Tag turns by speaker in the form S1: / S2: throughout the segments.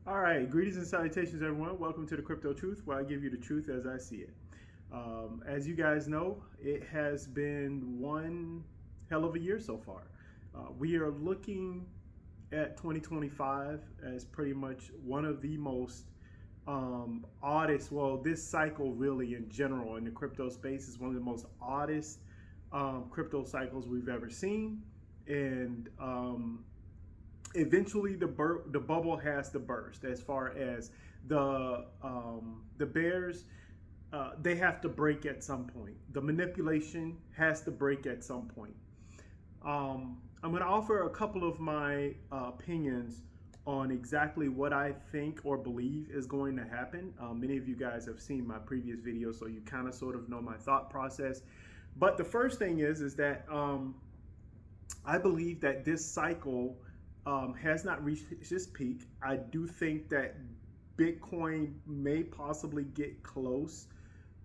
S1: All right, greetings and salutations, everyone. Welcome to the Crypto Truth, where I give you the truth as I see it. As you guys know, it has been one hell of a year so far. We are looking at 2025 as pretty much one of the most oddest, well, this cycle really in general in the crypto space is one of the most oddest crypto cycles we've ever seen. And eventually the bubble has to burst as far as the bears. They have to break at some point. The manipulation has to break at some point. I'm going to offer a couple of my opinions on exactly what I think or believe is going to happen. Many of you guys have seen my previous videos, so you kind of sort of know my thought process. But the first thing is that I believe that this cycle has not reached its peak. I do think that Bitcoin may possibly get close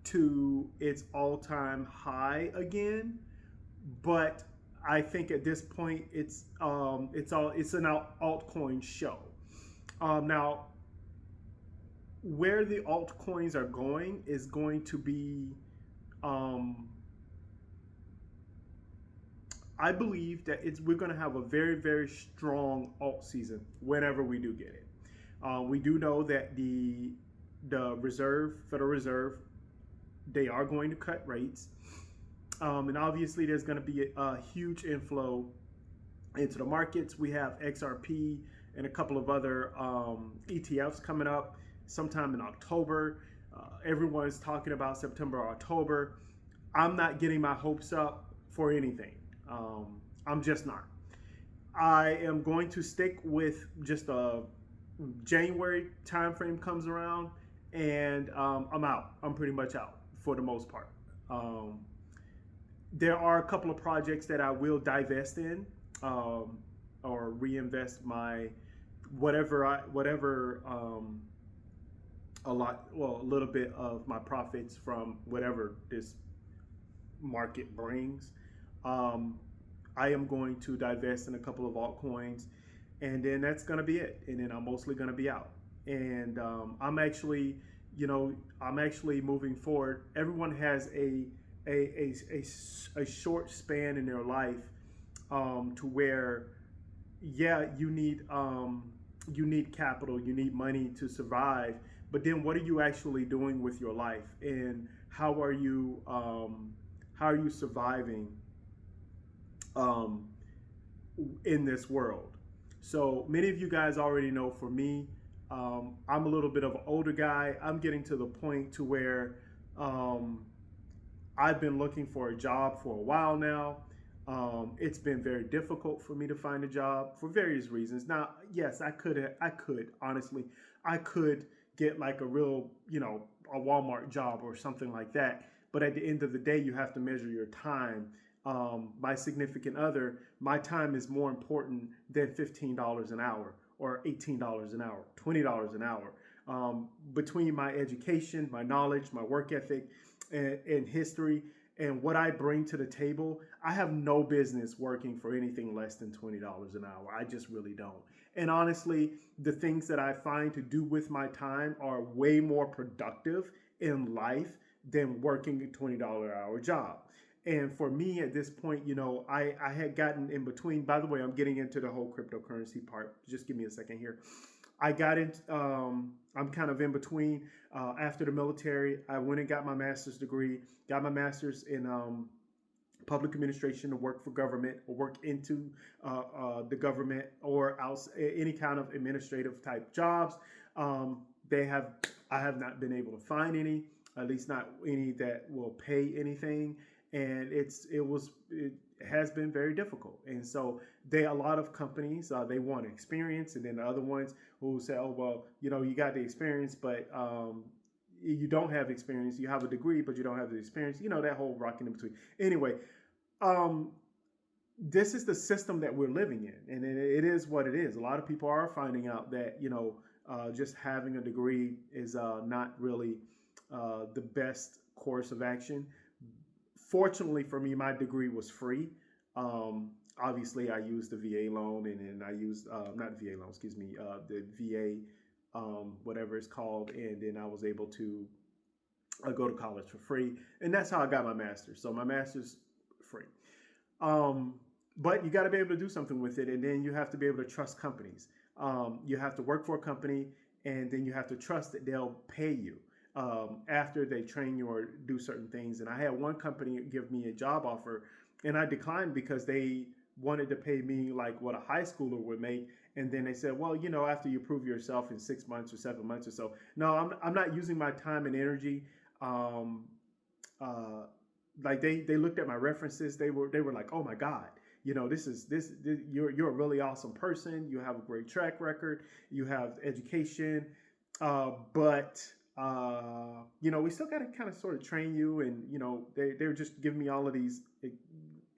S1: to its all-time high again, but I think at this point it's an altcoin show. Now, where the altcoins are going is going to be I believe that we're going to have a very, very strong alt season whenever we do get it. We do know that the Federal Reserve, they are going to cut rates. And obviously there's going to be a huge inflow into the markets. We have XRP and a couple of other ETFs coming up sometime in October. Everyone's talking about September or October. I'm not getting my hopes up for anything. I'm just not. I am going to stick with just a January timeframe comes around, and I'm out. I'm pretty much out for the most part. There are a couple of projects that I will divest in or reinvest my a little bit of my profits from whatever this market brings. I am going to divest in a couple of altcoins, and then that's going to be it. And then I'm mostly going to be out. And I'm actually moving forward. Everyone has a short span in their life to where, yeah, you need capital, you need money to survive. But then, what are you actually doing with your life, and how are you surviving in this world? So many of you guys already know, for me, I'm a little bit of an older guy. I'm getting to the point to where I've been looking for a job for a while now. It's been very difficult for me to find a job for various reasons. Now, yes, I could honestly, I could get like a real, a Walmart job or something like that. But at the end of the day, you have to measure your time. My significant other, my time is more important than $15 an hour or $18 an hour, $20 an hour. Between my education, my knowledge, my work ethic, and history, and what I bring to the table, I have no business working for anything less than $20 an hour. I just really don't. And honestly, the things that I find to do with my time are way more productive in life than working a $20 an hour job. And for me at this point, I had gotten in between. By the way, I'm getting into the whole cryptocurrency part. Just give me a second here. I got into, I'm kind of in between. After the military, I went and got my master's degree, got my master's in public administration to work for government or work into the government or else any kind of administrative type jobs. I have not been able to find any, at least not any that will pay anything. And it has been very difficult. And so a lot of companies, they want experience. And then the other ones who say, oh, well, you got the experience, but you don't have experience. You have a degree, but you don't have the experience. That whole rocking in between. Anyway, this is the system that we're living in. And it is what it is. A lot of people are finding out that, just having a degree is not really the best course of action. Fortunately for me, my degree was free. Obviously, I used the VA loan, and then I used not VA loan, excuse me, the VA whatever it's called, and then I was able to go to college for free, and that's how I got my master's. So my master's free. Um, but you got to be able to do something with it, and then you have to be able to trust companies. You have to work for a company, and then you have to trust that they'll pay you after they train you or do certain things. And I had one company give me a job offer, and I declined because they wanted to pay me like what a high schooler would make. And then they said, well, after you prove yourself in 6 months or 7 months or so. No, I'm not using my time and energy. Um, uh, like they looked at my references. They were like, oh my God, this you're a really awesome person. You have a great track record. You have education, but we still got to kind of sort of train you. And they were just giving me all of these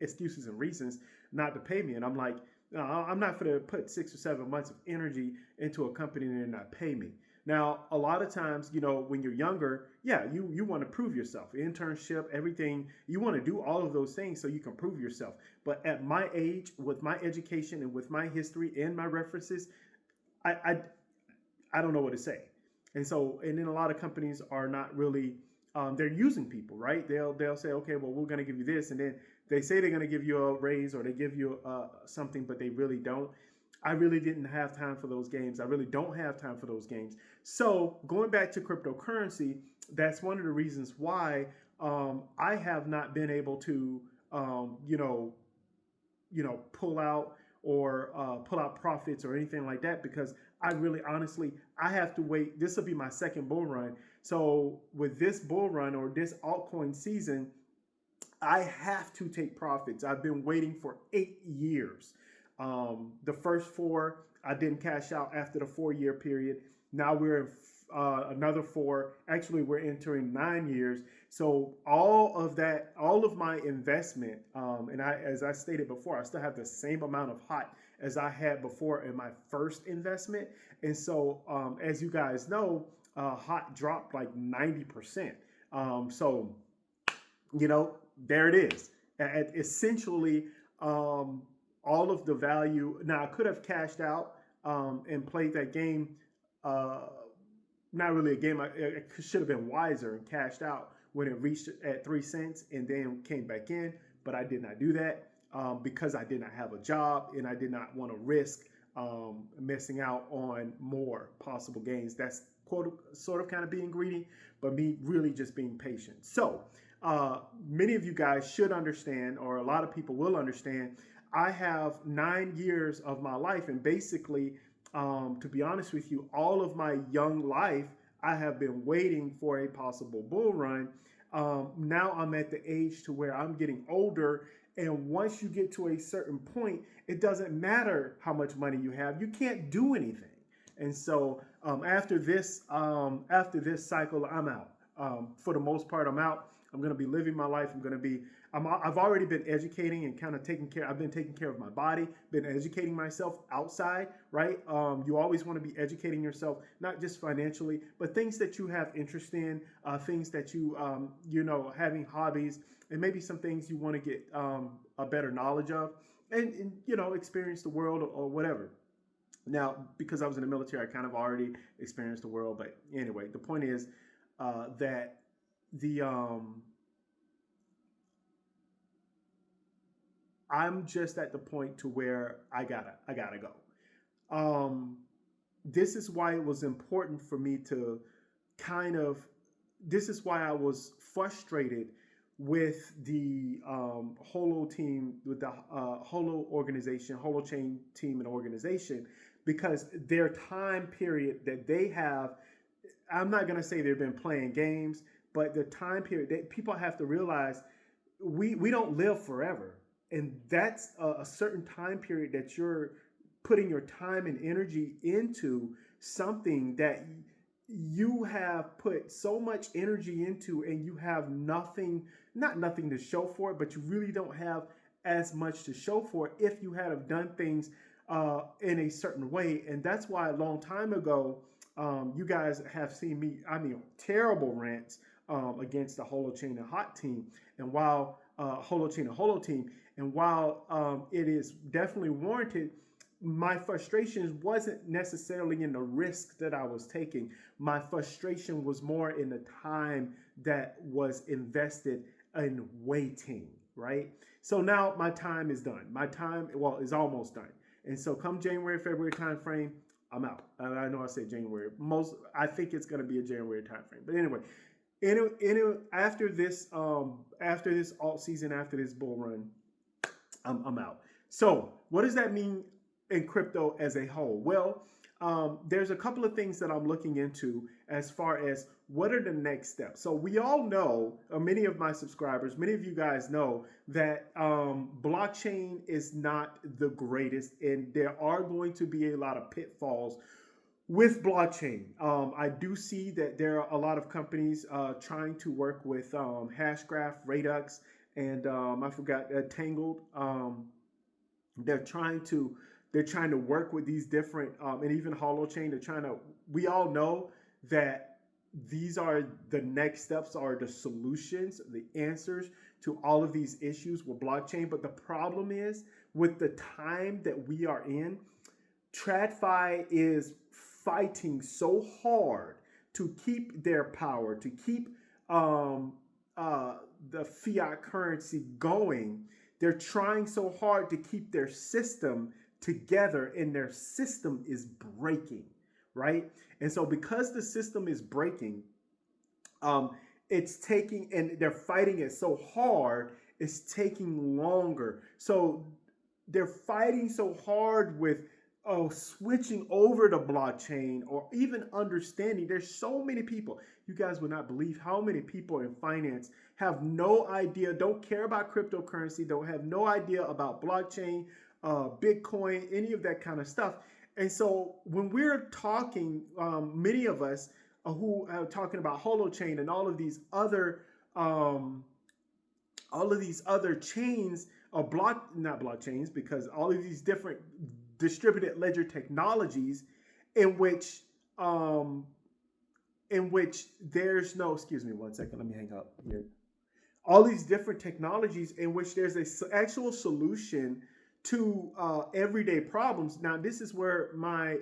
S1: excuses and reasons not to pay me. And I'm like, no, I'm not going to put 6 or 7 months of energy into a company and not pay me. Now, a lot of times, when you're younger, yeah, you want to prove yourself. Internship, everything, you want to do all of those things so you can prove yourself. But at my age, with my education and with my history and my references, I don't know what to say. And then a lot of companies are not really, they're using people, right? They'll say, okay, well, we're going to give you this. And then they say they're going to give you a raise or they give you something, but they really don't. I really didn't have time for those games. I really don't have time for those games. So going back to cryptocurrency, that's one of the reasons why I have not been able to, pull out or pull out profits or anything like that, because I really honestly, I have to wait. This will be my second bull run. So with this bull run or this altcoin season, I have to take profits. I've been waiting for 8 years. The first 4, I didn't cash out after the 4-year period. Now we're in another 4. Actually, we're entering 9 years. So all of my investment, and as I stated before, I still have the same amount of hot as I had before in my first investment. And so, as you guys know, hot dropped like 90%. So, there it is. Essentially, all of the value. Now, I could have cashed out and played that game. Not really a game. I should have been wiser and cashed out when it reached at 3 cents and then came back in. But I did not do that because I did not have a job and I did not want to risk missing out on more possible gains. That's sort of kind of being greedy, but me really just being patient. So many of you guys should understand, or a lot of people will understand, I have 9 years of my life, and basically, to be honest with you, all of my young life, I have been waiting for a possible bull run. Now I'm at the age to where I'm getting older, and once you get to a certain point, it doesn't matter how much money you have. You can't do anything. And so after this cycle, I'm out. For the most part, I'm out. I'm going to be living my life. I've already been educating and kind of I've been taking care of my body, been educating myself outside, right? You always want to be educating yourself, not just financially, but things that you have interest in, things that you, having hobbies, and maybe some things you want to get a better knowledge of and experience the world or whatever. Now, because I was in the military, I kind of already experienced the world. But anyway, the point is that I'm just at the point to where I gotta go. This is why it was important for me to this is why I was frustrated with the Holo team, with the Holo organization, Holochain team and organization, because their time period that they have, I'm not going to say they've been playing games, but the time period that people have to realize, we don't live forever. And that's a certain time period that you're putting your time and energy into something that you have put so much energy into, and you have not nothing to show for it, but you really don't have as much to show for it if you had have done things in a certain way. And that's why a long time ago, you guys have seen me, terrible rants against the Holochain and Hot team. And while Holochain and Holo team, and while it is definitely warranted, my frustration wasn't necessarily in the risk that I was taking. My frustration was more in the time that was invested in waiting, right? So now my time is done. My time, well, is almost done. And so come January, February time frame, I'm out. I know I said January. I think it's going to be a January time frame. But anyway, after this alt season, after this bull run, I'm out. So what does that mean in crypto as a whole? Well, there's a couple of things that I'm looking into as far as what are the next steps. So we all know, or many of my subscribers, many of you guys know that blockchain is not the greatest, and there are going to be a lot of pitfalls with blockchain. I do see that there are a lot of companies trying to work with Hashgraph, Redux, and I forgot Tangled. They're trying to work with these different and even Holochain. We all know that these are the next steps, are the solutions, the answers to all of these issues with blockchain. But the problem is, with the time that we are in, TradFi is fighting so hard to keep their power, to keep the fiat currency going. They're trying so hard to keep their system together, and their system is breaking, right? And so because the system is breaking, it's taking, and they're fighting it so hard, it's taking longer. So they're fighting so hard with switching over to blockchain, or even understanding. There's so many people. You guys would not believe how many people in finance have no idea, don't care about cryptocurrency, don't have no idea about blockchain, Bitcoin, any of that kind of stuff. And so when we're talking, many of us who are talking about Holochain and all of these other chains, or not blockchains, because all of these different distributed ledger technologies in which there's no, excuse me one second, let me hang up here. All these different technologies in which there's an actual solution to everyday problems. Now, this is where my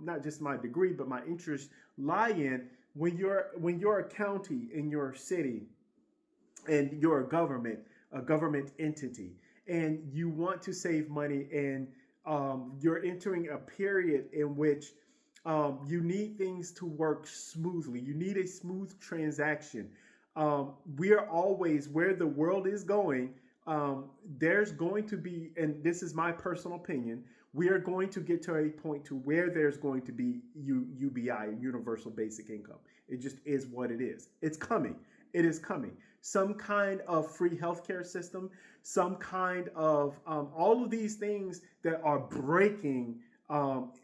S1: not just my degree, but my interests lie in. When you're a county in your city, and you're a government entity, and you want to save money, and you're entering a period in which you need things to work smoothly. You need a smooth transaction. We are always, where the world is going, there's going to be, and this is my personal opinion, we are going to get to a point to where there's going to be UBI, Universal Basic Income. It just is what it is. It's coming. It is coming. Some kind of free healthcare system, some kind of all of these things that are breaking,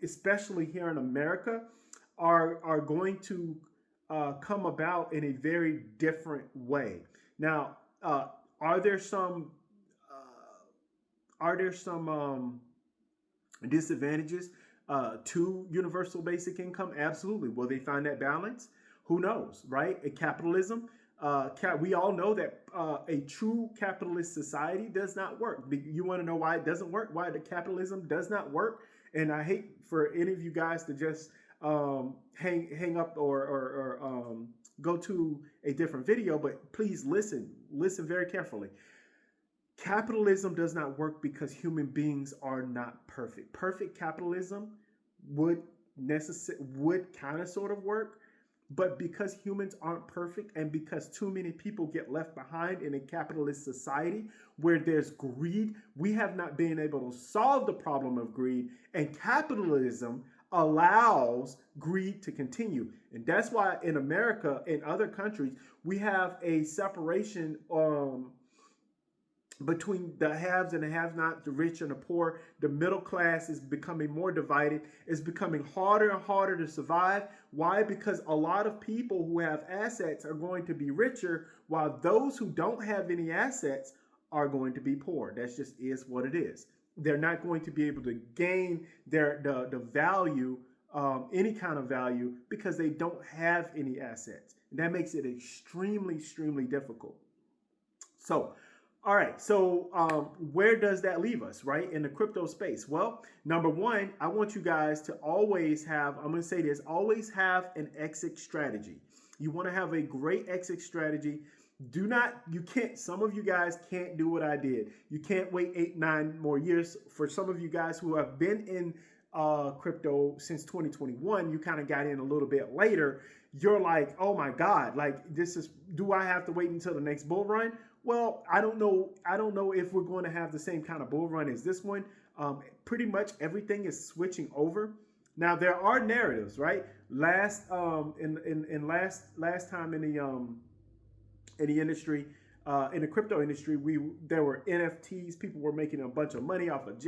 S1: especially here in America, are going to come about in a very different way. Now, are there some disadvantages to universal basic income? Absolutely. Will they find that balance? Who knows, right? Capitalism. We all know that a true capitalist society does not work. You want to know why it doesn't work? Why the capitalism does not work? And I hate for any of you guys to just hang up or go to a different video, but please listen very carefully. Capitalism does not work because human beings are not perfect. Perfect capitalism would kind of sort of work, but because humans aren't perfect, and because too many people get left behind in a capitalist society where there's greed, we have not been able to solve the problem of greed, and capitalism allows greed to continue. And that's why in America and other countries, we have a separation between the haves and the have-not, the rich and the poor. The middle class is becoming more divided. It's becoming harder and harder to survive. Why? Because a lot of people who have assets are going to be richer, while those who don't have any assets are going to be poor. That just is what it is. They're not going to be able to gain the value, any kind of value, because they don't have any assets. And that makes it extremely, extremely difficult. So All right, so where does that leave us, right, in the crypto space? Well, number one, I want you guys to always have, I'm going to say this, always have an exit strategy. You want to have a great exit strategy. Do not, you can't, some of you guys can't do what I did. You can't wait 8, 9 more years. For some of you guys who have been in crypto since 2021, you kind of got in a little bit later. You're like, oh my God, like this is, do I have to wait until the next bull run? Well, I don't know. I don't know if we're going to have the same kind of bull run as this one. Pretty much everything is switching over. Now there are narratives, right? Last time in the industry, in the crypto industry, there were NFTs. People were making a bunch of money off of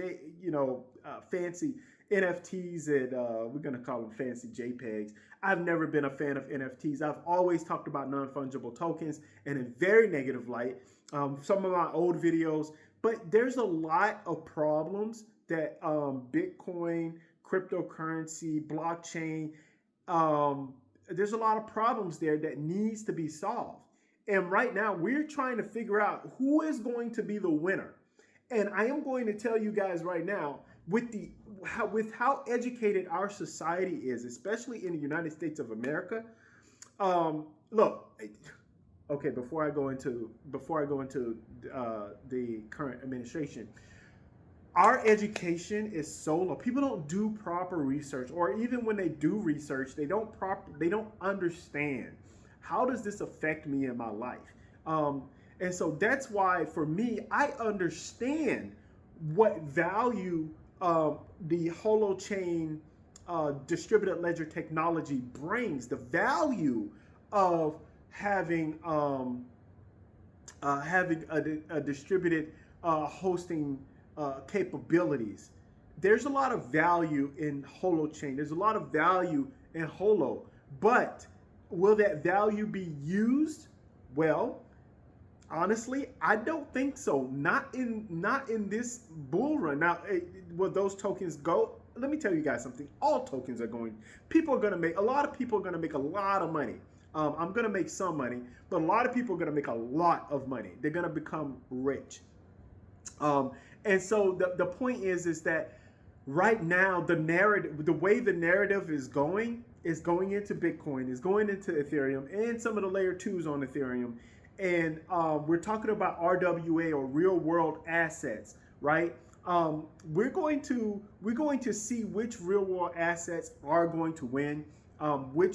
S1: fancy NFTs, and we're gonna call them fancy JPEGs. I've never been a fan of NFTs. I've always talked about non-fungible tokens and in very negative light. Some of my old videos, but there's a lot of problems that Bitcoin, cryptocurrency, blockchain, there's a lot of problems there that needs to be solved. And right now we're trying to figure out who is going to be the winner. And I am going to tell you guys right now, with how educated our society is, especially in the United States of America. Look, okay. Before I go into the current administration, our education is so low. People don't do proper research, or even when they do research, they don't understand how does this affect me in my life. And so that's why, for me, I understand what value the Holochain distributed ledger technology brings. The value of having a distributed hosting capabilities. There's a lot of value in Holochain. There's a lot of value in Holo, but will that value be used? Well, honestly, I don't think so. Not in this bull run. Now, will those tokens go? Let me tell you guys something. All tokens are going. A lot of people are going to make a lot of money. I'm going to make some money, but a lot of people are going to make a lot of money. They're going to become rich. And so the point is that right now the narrative, the way the narrative is going into Bitcoin, is going into Ethereum and some of the layer 2s on Ethereum. And we're talking about RWA, or real world assets, right? We're going to see which real world assets are going to win. We're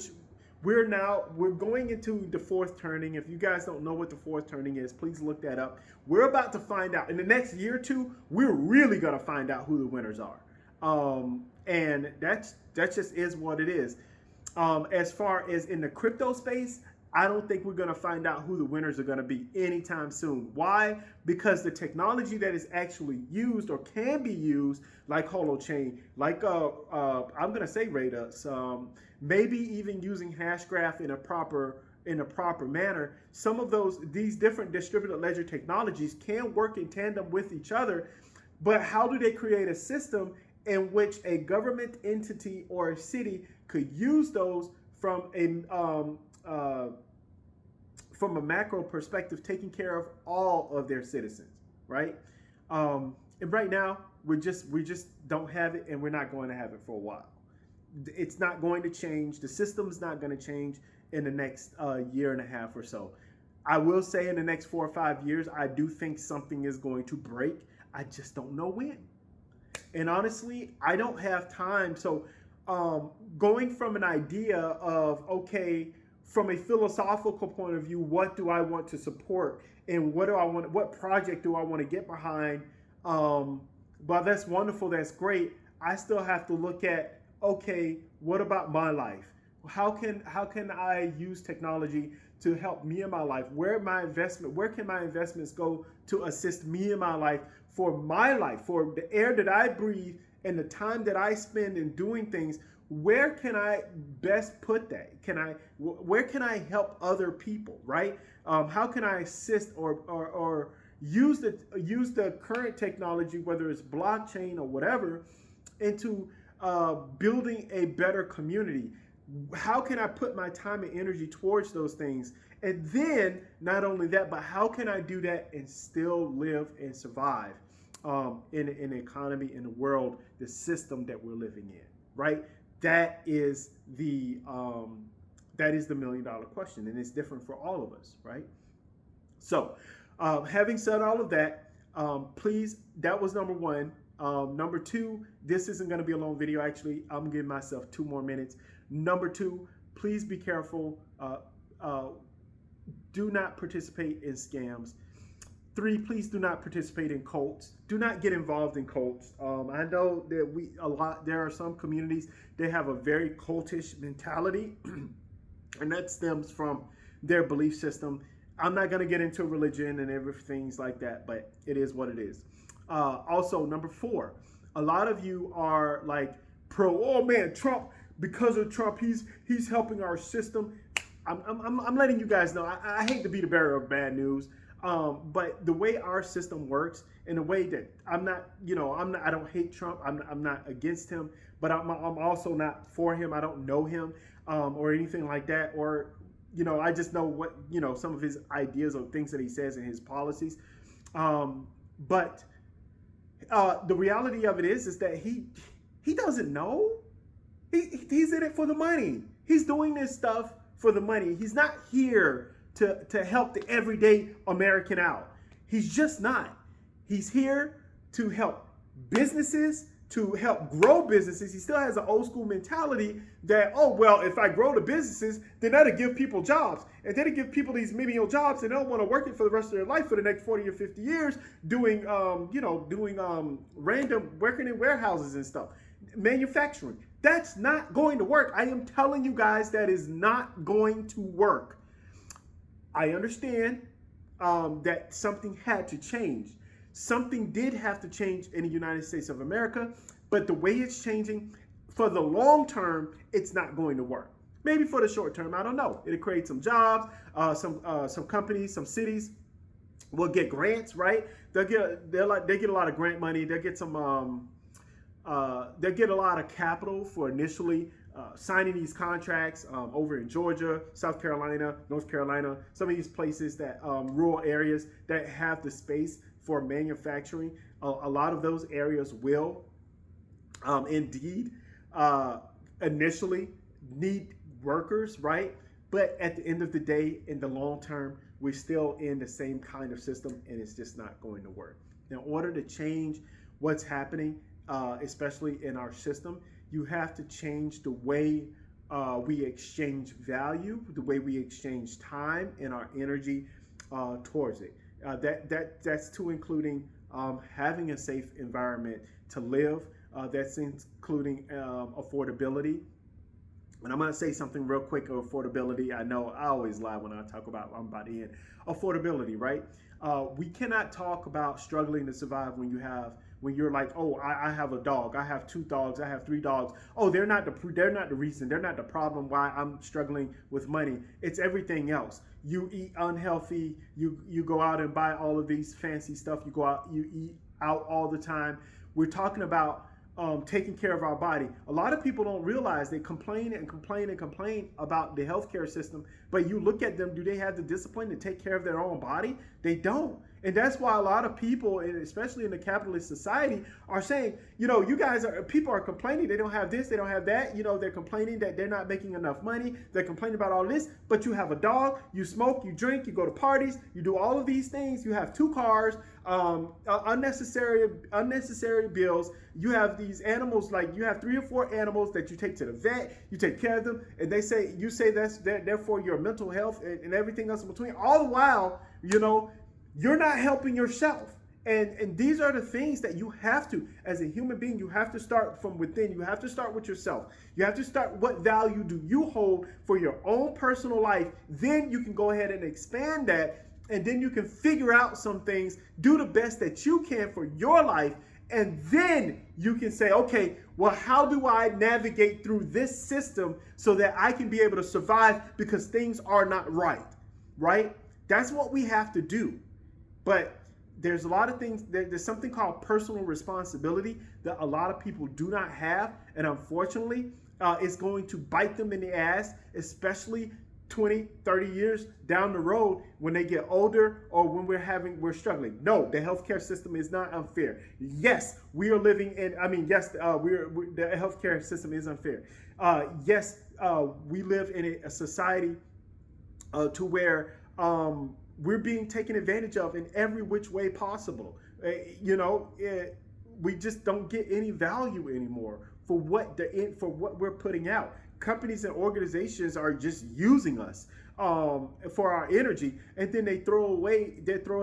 S1: going into the fourth turning. If you guys don't know what the fourth turning is, please look that up. We're about to find out in the next year or two. We're really gonna find out who the winners are, and that just is what it is. As far as in the crypto space, I don't think we're going to find out who the winners are going to be anytime soon. Why? Because the technology that is actually used or can be used, like Holochain, like I'm going to say Radux, maybe even using Hashgraph in a proper manner. Some of these different distributed ledger technologies can work in tandem with each other, but how do they create a system in which a government entity or a city could use those from a macro perspective, taking care of all of their citizens, right? And right now, we just don't have it, and we're not going to have it for a while. It's not going to change. The system's not going to change in the next year and a half or so. I will say in the next 4 or 5 years, I do think something is going to break. I just don't know when. And honestly, I don't have time. So going from an idea of, okay, from a philosophical point of view, what do I want to support, and what project do I want to get behind? Well, that's wonderful, that's great. I still have to look at, okay, what about my life? How can I use technology to help me in my life? Where can my investments go to assist me in my life, for the air that I breathe and the time that I spend in doing things? Where can I best put that? Where can I help other people, right? How can I assist or use the current technology, whether it's blockchain or whatever, into building a better community? How can I put my time and energy towards those things? And then not only that, but how can I do that and still live and survive in an economy, in the world, the system that we're living in, right? That is the $1 million question, and it's different for all of us, right? So, having said all of that, please, that was number one. Number two, this isn't going to be a long video. Actually, I'm giving myself 2 more minutes. Number two, please be careful. Do not participate in scams. 3, please do not participate in cults. Do not get involved in cults. I know that there are some communities, they have a very cultish mentality, and that stems from their belief system. I'm not going to get into religion and everything like that, but it is what it is. Also, number 4, a lot of you are like oh man, Trump, because of Trump, he's helping our system. I'm letting you guys know, I hate to be the bearer of bad news, but the way our system works, in a way that I don't hate Trump. I'm not against him, but I'm also not for him. I don't know him or anything like that, or I just know what some of his ideas or things that he says in his policies. But the reality of it is that he doesn't know. He's in it for the money. He's doing this stuff for the money. He's not here to help the everyday American out. He's just not. He's here to help businesses, to help grow businesses. He still has an old school mentality that, oh, well, if I grow the businesses, then that'll give people jobs. And then it give people these menial jobs, and they'll want to work it for the rest of their life for the next 40 or 50 years, doing random working in warehouses and stuff. Manufacturing. That's not going to work. I am telling you guys, that is not going to work. I understand that something had to change. Something did have to change in the United States of America, but the way it's changing, for the long term, it's not going to work. Maybe for the short term, I don't know. It'll create some jobs, some companies, some cities will get grants, right? They get a lot of grant money. They'll get some. They'll get a lot of capital for initially signing these contracts over in Georgia, South Carolina, North Carolina, some of these places that rural areas that have the space for manufacturing. A lot of those areas will indeed initially need workers, right? But at the end of the day, in the long term, we're still in the same kind of system, and it's just not going to work. In order to change what's happening, especially in our system, you have to change the way we exchange value, the way we exchange time and our energy towards it. That's to including having a safe environment to live. That's including affordability. And I'm going to say something real quick of affordability. I know I always lie when I talk about I'm about to end. Affordability, right? We cannot talk about struggling to survive when you're like, oh, I have a dog, I have 2 dogs, I have 3 dogs. Oh, they're not the reason, they're not the problem why I'm struggling with money. It's everything else. You eat unhealthy, you go out and buy all of these fancy stuff, you eat out all the time. We're talking about taking care of our body. A lot of people don't realize, they complain and complain and complain about the healthcare system, but you look at them, do they have the discipline to take care of their own body? They don't. And that's why a lot of people, and especially in the capitalist society, are saying, people are complaining they don't have this, they don't have that. They're complaining that they're not making enough money. They're complaining about all this, but you have a dog, you smoke, you drink, you go to parties, you do all of these things. You have 2 cars, unnecessary bills. You have these animals, like you have 3 or 4 animals that you take to the vet, you take care of them, and you say that's therefore your mental health and everything else in between. All the while, you're not helping yourself. And these are the things that you have to, as a human being, you have to start from within. You have to start with yourself. You have to start, what value do you hold for your own personal life? Then you can go ahead and expand that, and then you can figure out some things, do the best that you can for your life, and then you can say, okay, well, how do I navigate through this system so that I can be able to survive because things are not right? That's what we have to do. But there's a lot of things, there's something called personal responsibility that a lot of people do not have. And unfortunately, It's going to bite them in the ass, especially 20, 30 years down the road when they get older or when we're struggling. No, the healthcare system is not unfair. Yes, we are living in, yes, the healthcare system is unfair. Yes, we live in a society to where we're being taken advantage of in every which way possible. We just don't get any value anymore for what we're putting out. Companies and organizations are just using us for our energy, and then they throw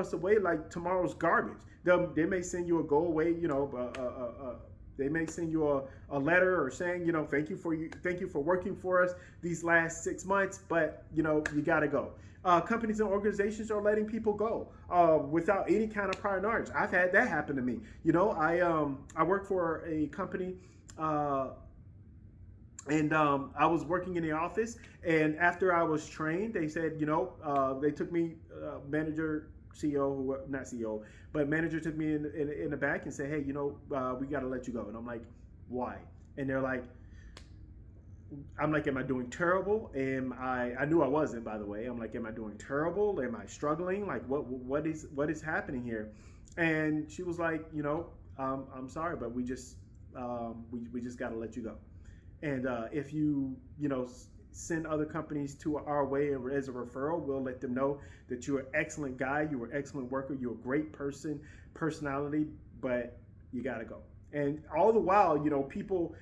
S1: us away like tomorrow's garbage. They may send you a go away, they may send you a letter or saying, thank you for working for us these last 6 months, but you got to go. Companies and organizations are letting people go without any kind of prior knowledge. I've had that happen to me. I work for a company. And I was working in the office, and after I was trained, they said, they took me, manager, CEO, not CEO, but manager took me in the back and said, hey, we got to let you go. And I'm like, why? And they're like, I'm like, am I doing terrible? I knew I wasn't, by the way. I'm like, am I doing terrible? Am I struggling? Like, what is happening here? And she was like, I'm sorry, but we just got to let you go. And if you send other companies to our way as a referral, we'll let them know that you're an excellent guy, you're an excellent worker, you're a great personality, but you got to go. And all the while, people,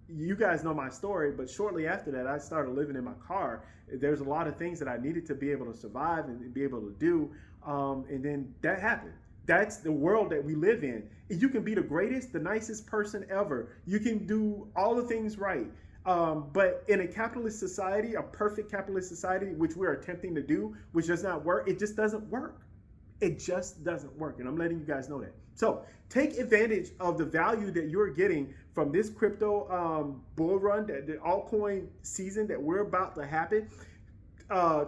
S1: you guys know my story, but shortly after that, I started living in my car. There's a lot of things that I needed to be able to survive and be able to do. And then that happened. That's the world that we live in. You can be the greatest, the nicest person ever. You can do all the things right. But in a capitalist society, a perfect capitalist society, which we're attempting to do, which does not work, it just doesn't work. It just doesn't work. And I'm letting you guys know that. So take advantage of the value that you're getting from this crypto bull run, the altcoin season that we're about to happen.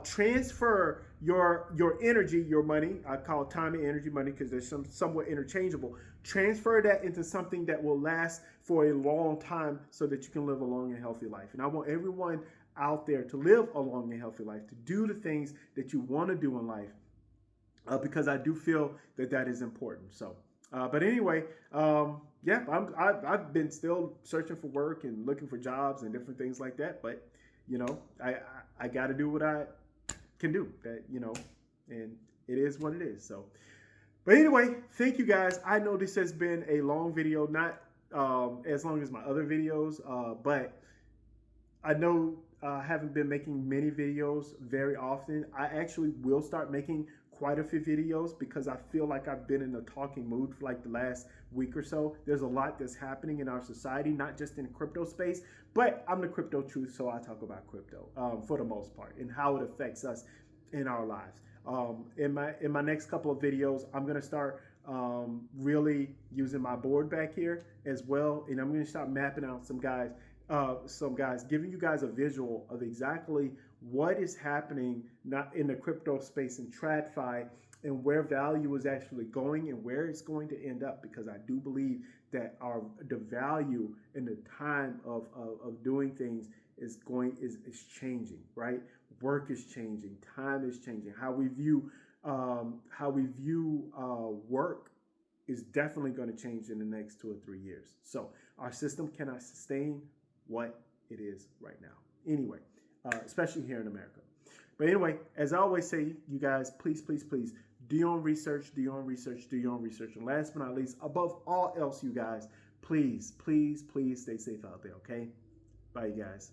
S1: Transfer your energy, your money. I call time and energy money because they're somewhat interchangeable. Transfer that into something that will last for a long time so that you can live a long and healthy life. And I want everyone out there to live a long and healthy life, to do the things that you want to do in life, because I do feel that is important. So, but anyway, I've been still searching for work and looking for jobs and different things like that. But I got to do what I can do. And it is what it is. So, but anyway, thank you guys. I know this has been a long video, not as long as my other videos, but I know I haven't been making many videos very often. I actually will start making quite a few videos because I feel like I've been in a talking mood for like the last week or so. There's a lot that's happening in our society, not just in crypto space, but I'm the crypto truth, so I talk about crypto for the most part and how it affects us in our lives. In my next couple of videos, I'm gonna start really using my board back here as well, and I'm gonna start mapping out some guys, giving you guys a visual of exactly what is happening not in the crypto space in TradFi and where value is actually going and where it's going to end up, because I do believe that the value and the time of doing things is changing, right? Work is changing, time is changing. How we view work is definitely going to change in the next 2 or 3 years. So our system cannot sustain what it is right now. Anyway, especially here in America. But anyway, as I always say, you guys, please, please, please, do your own research, do your own research, do your own research. And last but not least, above all else, you guys, please, please, please stay safe out there, okay? Bye, you guys.